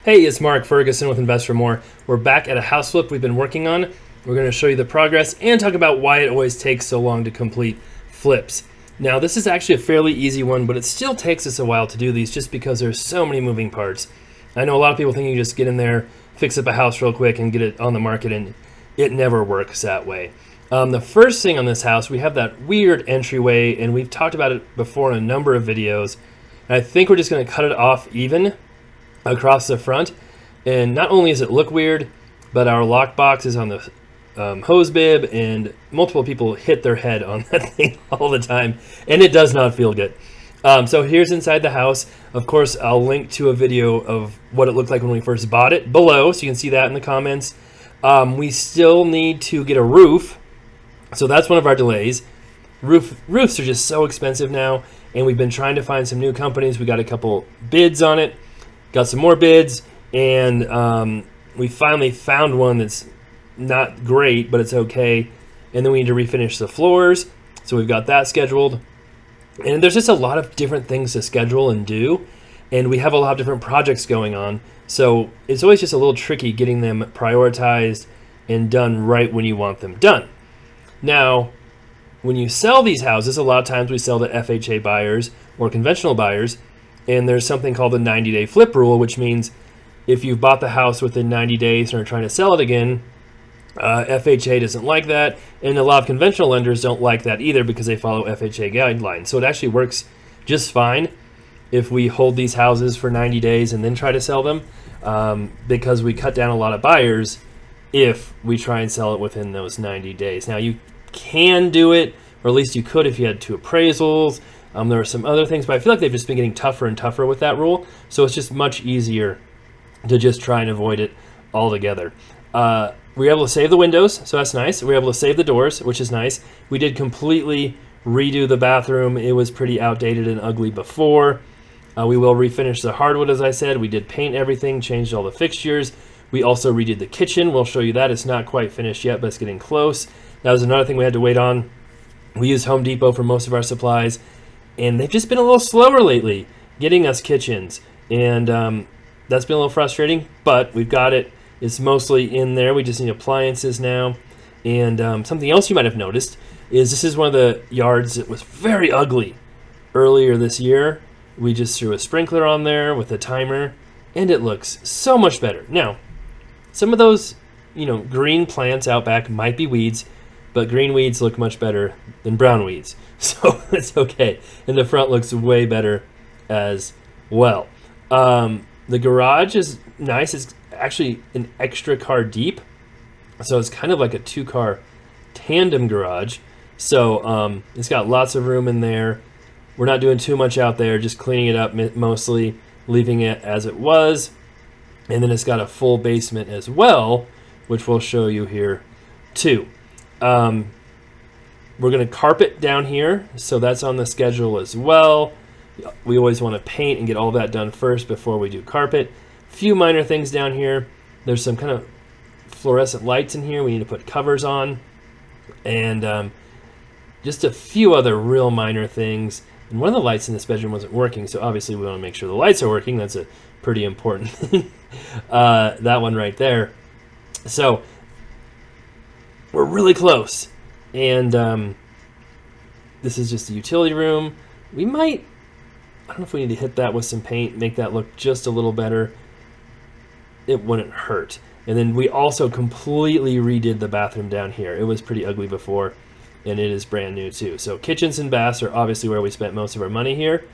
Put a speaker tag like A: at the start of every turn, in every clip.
A: Hey, it's Mark Ferguson with Invest for More. We're back at a house flip we've been working on. We're going to show you the progress and talk about why it always takes so long to complete flips. Now, this is actually a fairly easy one, but it still takes us a while to do these just because there's so many moving parts. I know a lot of people think you just get in there, fix up a house real quick, and get it on the market, and it never works that way. The first thing on this house, we have that weird entryway, and we've talked about it before in a number of videos. And I think we're just going to cut it off even across the front, and not only does it look weird, but our lockbox is on the hose bib, and multiple people hit their head on that thing all the time, and it does not feel good. So here's inside the house. Of course, I'll link to a video of what it looked like when we first bought it below, so you can see that in the comments. We still need to get a roof, so that's one of our delays. Roofs are just so expensive now, and we've been trying to find some new companies. We got a couple bids on it. Got some more bids, and we finally found one that's not great, but it's okay. And then we need to refinish the floors, so we've got that scheduled. And there's just a lot of different things to schedule and do, and we have a lot of different projects going on. So it's always just a little tricky getting them prioritized and done right when you want them done. Now, when you sell these houses, a lot of times we sell to FHA buyers or conventional buyers. And there's something called the 90-day flip rule, which means if you've bought the house within 90 days and are trying to sell it again, FHA doesn't like that. And a lot of conventional lenders don't like that either because they follow FHA guidelines. So it actually works just fine if we hold these houses for 90 days and then try to sell them, because we cut down a lot of buyers if we try and sell it within those 90 days. Now, you can do it, or at least you could if you had two appraisals. There are some other things, but I feel like they've just been getting tougher and tougher with that rule. So it's just much easier to just try and avoid it altogether. We were able to save the windows, so that's nice. We were able to save the doors, which is nice. We did completely redo the bathroom. It was pretty outdated and ugly before. We will refinish the hardwood, as I said. We did paint everything, changed all the fixtures. We also redid the kitchen. We'll show you that. It's not quite finished yet, but it's getting close. That was another thing we had to wait on. We used Home Depot for most of our supplies, and they've just been a little slower lately getting us kitchens. And that's been a little frustrating, but we've got it. It's mostly in there. We just need appliances now. And something else you might have noticed is this is one of the yards that was very ugly earlier this year. We just threw a sprinkler on there with a timer, and it looks so much better. Now, some of those, green plants out back might be weeds, but green weeds look much better than brown weeds. So it's okay. And the front looks way better as well. The garage is nice. It's actually an extra car deep. So it's kind of like a 2-car tandem garage. So it's got lots of room in there. We're not doing too much out there, just cleaning it up mostly, leaving it as it was. And then it's got a full basement as well, which we'll show you here too. We're going to carpet down here, so that's on the schedule as well. We always want to paint and get all that done first before we do carpet. Few minor things down here. There's some kind of fluorescent lights in here we need to put covers on. And just a few other real minor things. And one of the lights in this bedroom wasn't working, so obviously we want to make sure the lights are working. That's a pretty important thing. That one right there. So we're really close. And this is just the utility room. We might, I don't know if we need to hit that with some paint, make that look just a little better. It wouldn't hurt. And then we also completely redid the bathroom down here. It was pretty ugly before, and it is brand new too. So kitchens and baths are obviously where we spent most of our money here.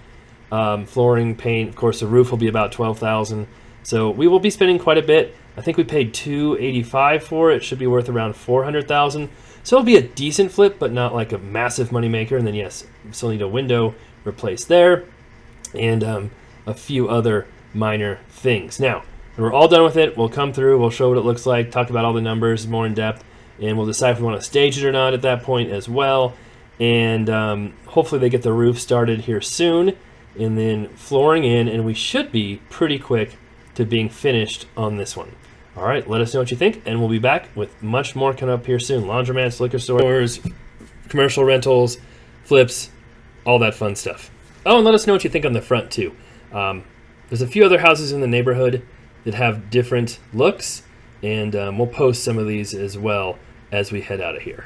A: Flooring, paint, of course the roof will be about $12,000. So we will be spending quite a bit. I think we paid $285 for it. It should be worth around $400,000. So it'll be a decent flip, but not like a massive money maker. And then yes, we still need a window replaced there, and a few other minor things. Now, when we're all done with it, we'll come through, we'll show what it looks like, talk about all the numbers more in depth, and we'll decide if we want to stage it or not at that point as well. And hopefully they get the roof started here soon, and then flooring in, and we should be pretty quick to being finished on this one. All right, let us know what you think, and we'll be back with much more coming up here soon. Laundromats, liquor stores, commercial rentals, flips, all that fun stuff. Oh, and let us know what you think on the front, too. There's a few other houses in the neighborhood that have different looks, and we'll post some of these as well as we head out of here.